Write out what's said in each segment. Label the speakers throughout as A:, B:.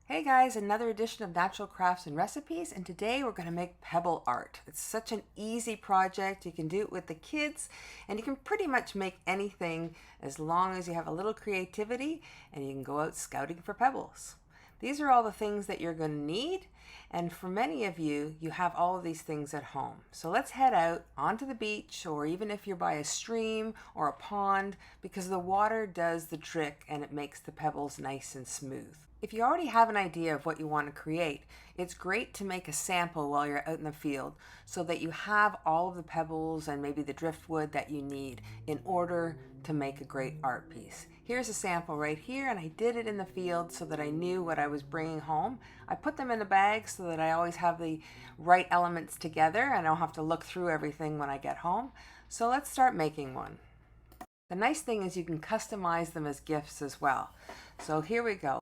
A: Hey guys, another edition of Natural Crafts and Recipes, and today we're going to make pebble art. It's such an easy project. You can do it with the kids, and you can pretty much make anything as long as you have a little creativity and you can go out scouting for pebbles. These are all the things that you're going to need, and for many of you, you have all of these things at home. So let's head out onto the beach, or even if you're by a stream or a pond, because the water does the trick and it makes the pebbles nice and smooth. If you already have an idea of what you want to create, it's great to make a sample while you're out in the field so that you have all of the pebbles and maybe the driftwood that you need in order to make a great art piece. Here's a sample right here, and I did it in the field so that I knew what I was bringing home. I put them in a bag so that I always have the right elements together and I don't have to look through everything when I get home. So let's start making one. The nice thing is you can customize them as gifts as well. So here we go.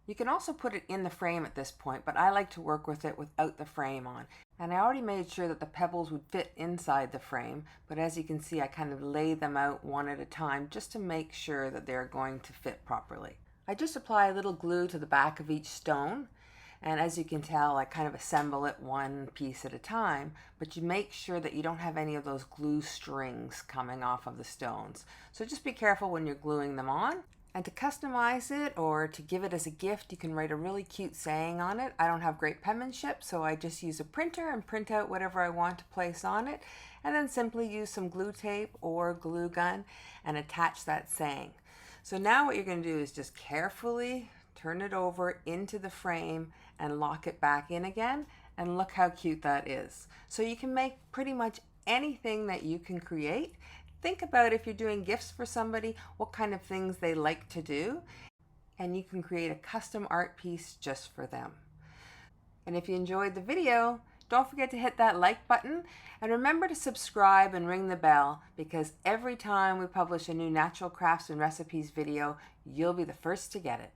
A: You can also put it in the frame at this point, but I like to work with it without the frame on. And I already made sure that the pebbles would fit inside the frame, but as you can see, I kind of lay them out one at a time just to make sure that they're going to fit properly. I just apply a little glue to the back of each stone, and as you can tell, I kind of assemble it one piece at a time, but you make sure that you don't have any of those glue strings coming off of the stones. So just be careful when you're gluing them on. And to customize it or to give it as a gift, you can write a really cute saying on it. I don't have great penmanship, so I just use a printer and print out whatever I want to place on it, and then simply use some glue tape or glue gun and attach that saying. So now what you're going to do is just carefully turn it over into the frame and lock it back in again, and look how cute that is. So you can make pretty much anything that you can create. Think about if you're doing gifts for somebody, what kind of things they like to do, and you can create a custom art piece just for them. And if you enjoyed the video, don't forget to hit that like button, and remember to subscribe and ring the bell, because every time we publish a new Natural Crafts and Recipes video, you'll be the first to get it.